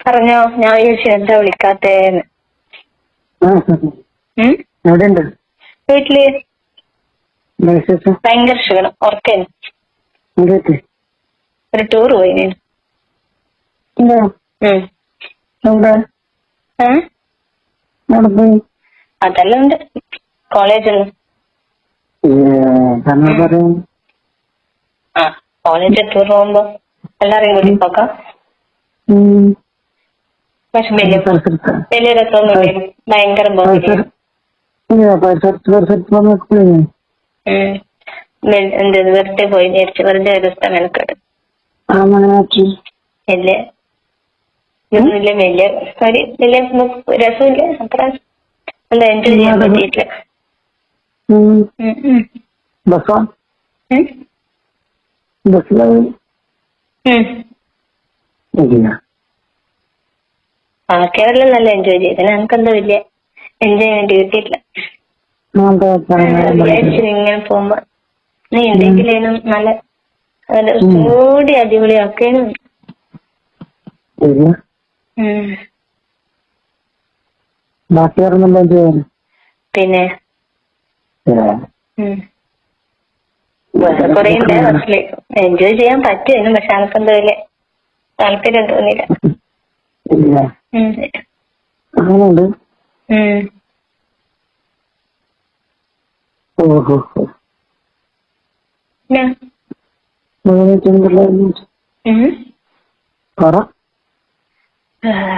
പറഞ്ഞോ, ഞാൻ ചോദിച്ചു എന്താ വിളിക്കാത്തേന്ന്. എവിടെയുണ്ട്? വീട്ടില്. ഭയങ്കര ക്ഷീണം, ഉറക്കേന്. ഒരു ടൂർ പോയി ഞാൻ. അതെല്ലാം ഉണ്ട് കോളേജില്. ആ കോളേജിൽ ടൂർ പോകുമ്പോ എല്ലാരെയും കൂടി പോക്കാം. പക്ഷെ വലിയ രസമൊന്നും ഭയങ്കര എന്ത് വെറുതെ പോയി നേരിച്ച് വെറുതെ രസം മെനക്കെട്ട് വലിയ ഇതൊന്നുമില്ല, വലിയ വലിയ രസമില്ല, അത്ര എന്താ എൻജോയ് ചെയ്യാൻ പറ്റിയിട്ടില്ല. ബാക്കിയവരെല്ലാം നല്ല എൻജോയ് ചെയ്തു, എനിക്കെന്താ വലിയ എൻജോയ്മെന്റ് കിട്ടിയിട്ടില്ല. ഇങ്ങനെ പോകുമ്പോ നീ എന്തെങ്കിലും നല്ല കൂടി അടിപൊളിയാക്കേനും. പിന്നെ വേറെ കൊറേ ഉണ്ട് ബസ്സില് എൻജോയ് ചെയ്യാൻ പറ്റുമായിരുന്നു, പക്ഷെ എനിക്കെന്താ വലിയ താല്പര്യം തോന്നിയില്ല.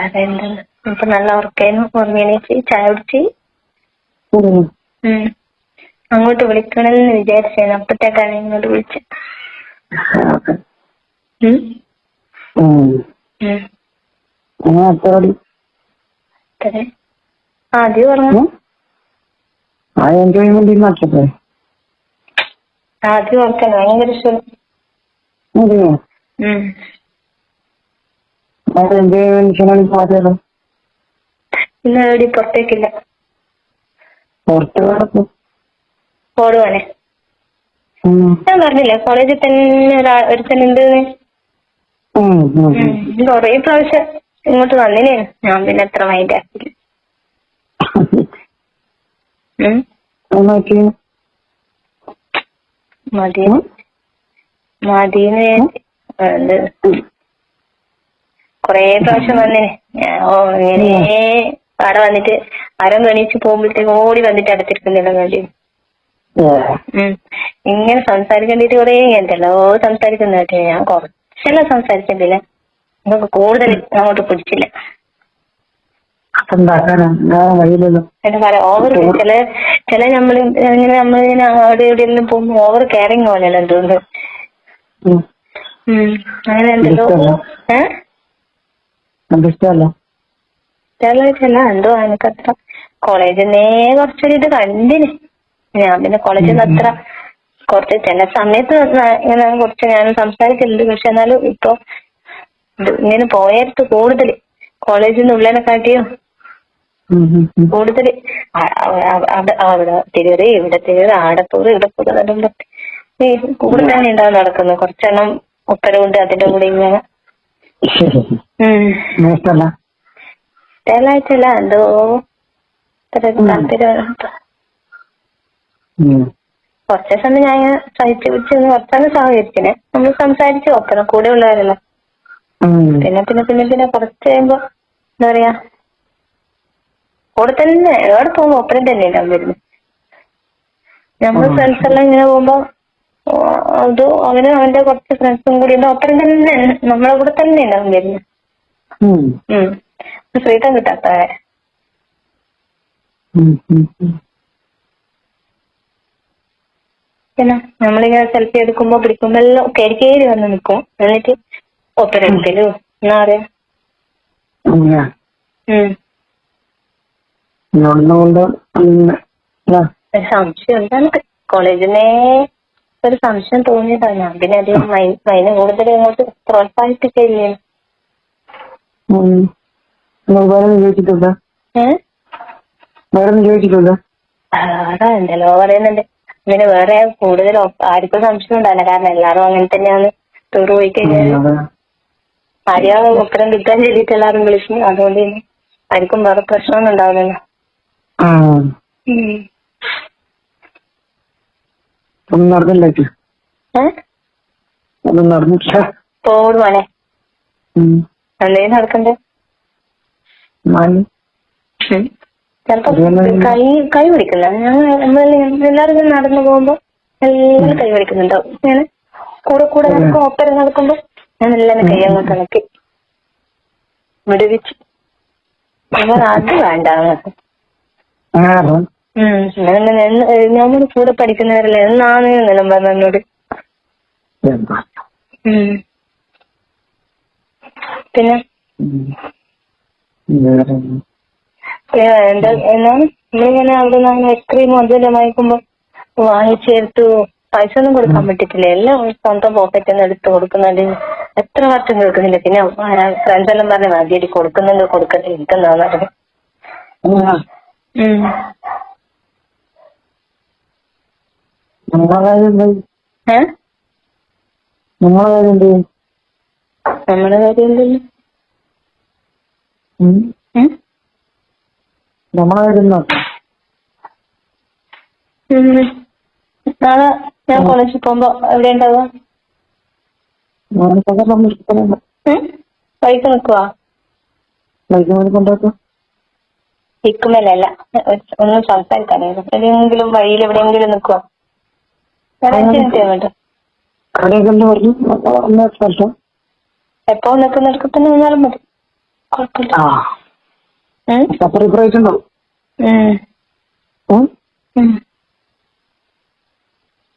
അതെന്താ ഇപ്പൊ നല്ല ഉറക്കായിരുന്നു, ഉറങ്ങിണീച്ച് ചായ കുടിച്ച് അങ്ങോട്ട് വിളിക്കണമെന്ന് വിചാരിച്ചാണ്, അപ്പത്തേക്കാണ് ഇങ്ങോട്ട് വിളിച്ച. ആദ്യം ഉറങ്ങും, ആദ്യം ഉറക്കാൻ ഭയങ്കര ഇഷ്ടം. ഇന്ന് എവിടെ പുറത്തേക്കില്ല, ഓടുവാണേ. ഞാൻ പറഞ്ഞില്ലേ കോളേജിൽ തന്നെ ഒരുത്തനുണ്ട്. കൊറേ പ്രാവശ്യം ഇങ്ങോട്ട് വന്നിനേ, ഞാൻ പിന്നെ എത്ര മൈൻഡ് ആക്കില്ല. മദീന്ന് കൊറേ പ്രാവശ്യം വന്നിനെ. ഇങ്ങനെ അവിടെ വന്നിട്ട് അരം എണീച്ച് പോകുമ്പോഴത്തേക്ക് ഓടി വന്നിട്ട് അടുത്തിരിക്കുന്നില്ല വേണ്ടി. ഇങ്ങനെ സംസാരിക്കേണ്ടിട്ട് കൊറേ എന്തെല്ലോ സംസാരിക്കുന്ന കേട്ടെ. ഞാൻ കുറച്ചെല്ലാം സംസാരിക്കുന്നില്ല, നമുക്ക് കൂടുതൽ അങ്ങോട്ട് പിടിച്ചില്ല. ഓവർ ചില നമ്മളിങ്ങനെ അവിടെ ഇവിടെ എല്ലാം പോകുമ്പോ ഓവർ കെയറിങ് പോലെയല്ലോ തോന്നുന്നു. അങ്ങനെ എന്തല്ലോ ഇഷ്ടമല്ല എന്തോ എനിക്കത്ര. കോളേജിന്നേ കുറച്ചൊരിത് കണ്ടിന് ഞാൻ. പിന്നെ കോളേജിൽ നിന്ന് അത്ര കുറച്ച് ചില സമയത്ത് ഇങ്ങനെ കുറച്ച് ഞാൻ സംസാരിക്കലുണ്ട്, പക്ഷെ എന്നാലും ഇപ്പൊ ഇങ്ങനെ പോയടുത്ത് കൂടുതൽ കോളേജിൽ നിന്ന് ഉള്ളതിനെ കാട്ടിയോ കൂടുതൽ അവിടെ തിരിയറി ഇവിടെ തിരിയറി ആടെ പോറ് ഇവിടെ പോറ് കൂടുതൽ തന്നെ ഉണ്ടാവും നടക്കുന്നു. കുറച്ചെണ്ണം ഉത്തരവുണ്ട് അതിന്റെ കൂടെ ഇങ്ങനെ ഇഷ്ടമായിട്ടില്ല, എന്തോ താല്പര്യം. കുറച്ച് സമയം ഞാൻ ഇങ്ങനെ സഹിച്ചു പിടിച്ച് കുറച്ചാണ് സഹകരിച്ചിനെ. നമ്മൾ സംസാരിച്ച് നോക്കണം കൂടെ ഉള്ളവരല്ലോ. പിന്നെ പിന്നെ പിന്നെ പിന്നെ കുറച്ച് കഴിയുമ്പോ എന്താ പറയാ കൂടെ തന്നെ എവിടെ പോകുമ്പോ ഒപ്പരം തന്നെ ഉണ്ടാവും വരുന്നത്. നമ്മൾ ഫ്രണ്ട്സ് എല്ലാം ഇങ്ങനെ പോകുമ്പോ അത് അവന് അവന്റെ കുറച്ച് ഫ്രണ്ട്സും കൂടി ഉണ്ട്, ഒപ്പരം തന്നെ നമ്മളെ കൂടെ തന്നെ ഉണ്ടാവും വരുന്നത്. ഫ്രീഡം കിട്ടാത്ത പിന്നെ നമ്മളിങ്ങനെ സെൽഫി എടുക്കുമ്പോ പിടിക്കുമ്പോ എല്ലാം കയറി വന്ന് നിൽക്കും, എന്നിട്ട് ഒപ്പരം എടുക്കലോ എന്നാ പറയാ. സംശയം എന്താണ് കോളേജിനെ ഒരു സംശയം തോന്നിയതാണ്. ഞാൻ പിന്നെ അധികം അതിന് കൂടുതൽ ഇങ്ങോട്ട് പ്രോത്സാഹിപ്പിക്കില്ലേ. അതാ എന്തല്ലോ പറയുന്നുണ്ട് ഇങ്ങനെ വേറെ കൂടുതൽ ആർക്കും സംശയം ഉണ്ടാവില്ല, കാരണം എല്ലാരും അങ്ങനെ തന്നെയാണ് ടൂർ പോയി കഴിഞ്ഞാൽ. ഭാര്യ ഒപ്പരം കിട്ടാൻ വേണ്ടിയിട്ട് എല്ലാവരും വിളിച്ചു. അതുകൊണ്ട് തന്നെ ആർക്കും വേറെ പ്രശ്നമൊന്നും ഉണ്ടാവില്ലല്ലോ. നടന്നില്ല നടന്നിട്ടില്ല. പോട് മോനെ, എന്തേലും നടക്കണ്ടേ? ചെലപ്പോ കൈ പിടിക്കുന്ന നമ്മളെല്ലാരും നടന്നു പോകുമ്പോ എല്ലാം കൈ പിടിക്കുന്നുണ്ടാവും. ഞാൻ കൂടെ നടക്കും, ഒപ്പരം നടക്കുമ്പോ ഞാൻ എല്ലാം കൈ അങ്ങോട്ട് ഇളക്കി വിടുവിച്ച്. അത് വേണ്ട നമ്മൾ കൂടെ പഠിക്കുന്നവരല്ലേ എന്നാണ് എന്നെല്ലാം പറഞ്ഞു എന്നോട്. പിന്നെ എന്താണ് നമ്മളിങ്ങനെ അവിടെ നിന്ന് ഐസ്ക്രീമും അതെല്ലാം വാങ്ങിക്കുമ്പോ വാങ്ങിച്ചെടുത്തു പൈസ ഒന്നും കൊടുക്കാൻ പറ്റത്തില്ല. എല്ലാം സ്വന്തം പോക്കറ്റിൽ നിന്ന് എടുത്ത് കൊടുക്കുന്നുണ്ട്. എത്ര വർഷം കേൾക്കുന്നില്ല. പിന്നെ ഫ്രണ്ട്സ് എല്ലാം പറഞ്ഞ മതിയടി കൊടുക്കുന്നുണ്ട് കൊടുക്കട്ടെ ഇരിക്കുന്നതാണ്. നമ്മുടെ കാര്യം എന്തല്ലോ നാളെ ഞാൻ കോളേജിൽ പോകുമ്പോ എവിടെ ഉണ്ടാവുക? വൈകി നിക്കുവാ? ഇക്കുമല്ല ഒന്നും സംസാരിക്കാനില്ല. എവിടെയെങ്കിലും വഴിയിൽ എവിടെയെങ്കിലും നിക്കുവാ? എപ്പോ നിൽക്കുന്നിടക്ക് തന്നെ നിന്നാലും മതി, കുഴപ്പമില്ല.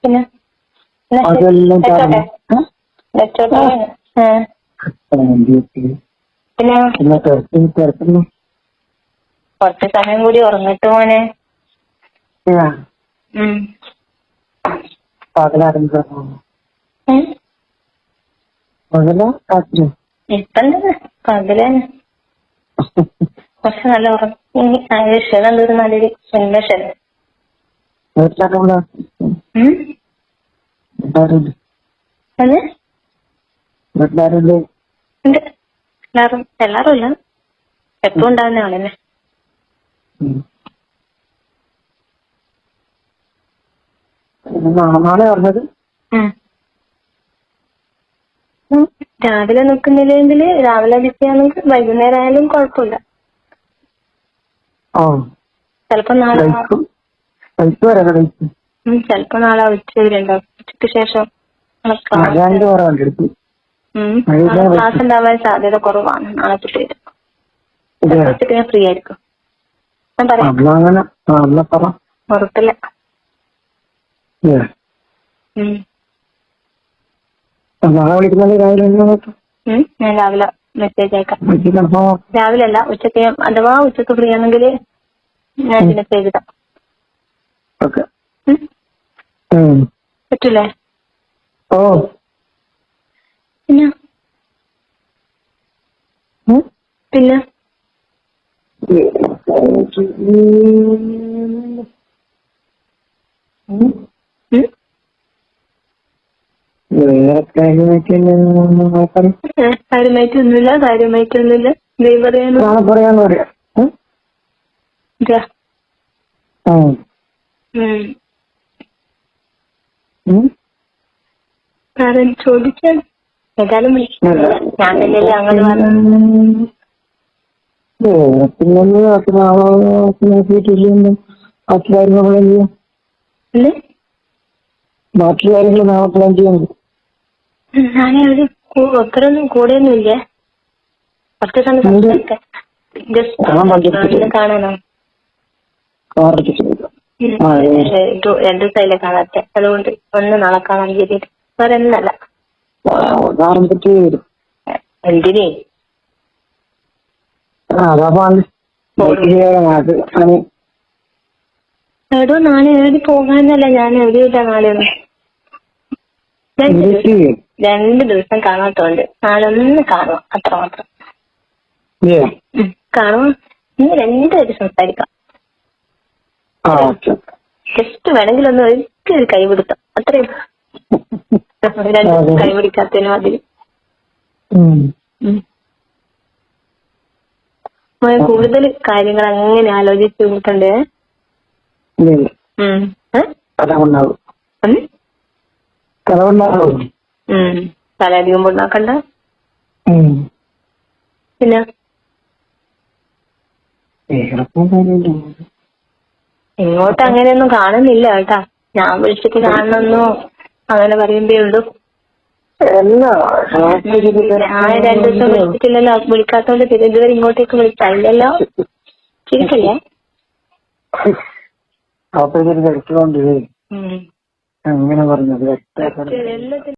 പിന്നെ പിന്നെ കുറച്ച് സമയം കൂടി ഉറങ്ങിട്ട് മോനെ. ഇപ്പം പകലാണ് കുറച്ച് നല്ല ഉറങ്ങി ക്ഷണം തീർന്നാലൊരു നല്ല ക്ഷണം. എല്ലാരും ഇല്ല, എപ്പോ ഉണ്ടാകുന്ന ആളല്ലേ. രാവിലെ നിൽക്കുന്നില്ലെങ്കിൽ രാവിലെ ബിസിയാണെങ്കിൽ വൈകുന്നേരം ആയാലും കുഴപ്പമില്ല. ചെലപ്പോ നാളെ ഉച്ചവരുണ്ടാവും. ഉച്ചക്ക് ശേഷം ക്ലാസ് ഉണ്ടാവാൻ സാധ്യത കുറവാണ്. നാളെ തൊട്ട് ഞാൻ ഫ്രീ ആയിരിക്കും. ഞാൻ പറയാം, ഉറപ്പില്ല. ഞാൻ രാവിലെ മെസ്സേജ് അയക്കാം. രാവിലെ അല്ല, ഉച്ചക്ക്. അഥവാ ഉച്ചക്ക് ഫ്രീ ആണെങ്കിൽ ഞാൻ മെസ്സേജ് ഇടാം. പറ്റൂലേ? പിന്നെ പിന്നെ കാര്യമായിട്ടൊന്നുമില്ല. ദൈവം പറയാൻ ചോദിച്ചാൽ ഏതായാലും ഞാനല്ലേ അങ്ങനെ ബാക്കി കാര്യങ്ങൾ നാളെ പ്ലാൻ ചെയ്യാൻ. ഞാനൊരു ഒപ്പരൊന്നും കൂടെയൊന്നുമില്ല. കുറച്ച് സമയം കാണാനോ? 2 ദിവസമായില്ലേ കാണാത്തെ, അതുകൊണ്ട് ഒന്ന് നാളെ കാണാൻ കരുതിയിട്ട്. വേറെ ഒന്നല്ല. എന്തിനേ? എടോ നാളെ എവിടെ പോകാനല്ല, ഞാൻ എവിടെയില്ല നാളെയൊന്നും. 2 ദിവസം കാണാത്തോണ്ട് നാളെ ഒന്ന് കാണുക, അത്രമാത്രം. കാണുക, ഇന്ന് 2 പേര് സംസാരിക്കാം. ജസ്റ്റ് വേണമെങ്കിൽ ഒന്ന് ഒരിക്കലും കൈ പിടുത്തം, അത്രയും. 2 കൈ പിടിക്കാത്തതിന് മതി. കൂടുതൽ കാര്യങ്ങൾ അങ്ങനെ ആലോചിച്ച് നോക്കണ്ടേ? കലവുണ്ടാവും. കലവുണ്ടാവും. തല അധികം പൊണ്ണാക്കണ്ട. പിന്നെ ഇങ്ങോട്ട് അങ്ങനെയൊന്നും കാണുന്നില്ല കേട്ടാ. ഞാൻ വിളിച്ചിട്ട് കാണണമെന്നോ അങ്ങനെ പറയുമ്പേ ഉള്ളൂ. ഞാൻ 2 ദിവസം വിളിച്ചിട്ടില്ലല്ലോ. വിളിക്കാത്തോണ്ട് ഇതുവരെ ഇങ്ങോട്ടേക്ക് വിളിച്ചില്ലല്ലോ. ശരിക്കല്ലേ? അങ്ങനെ പറഞ്ഞത്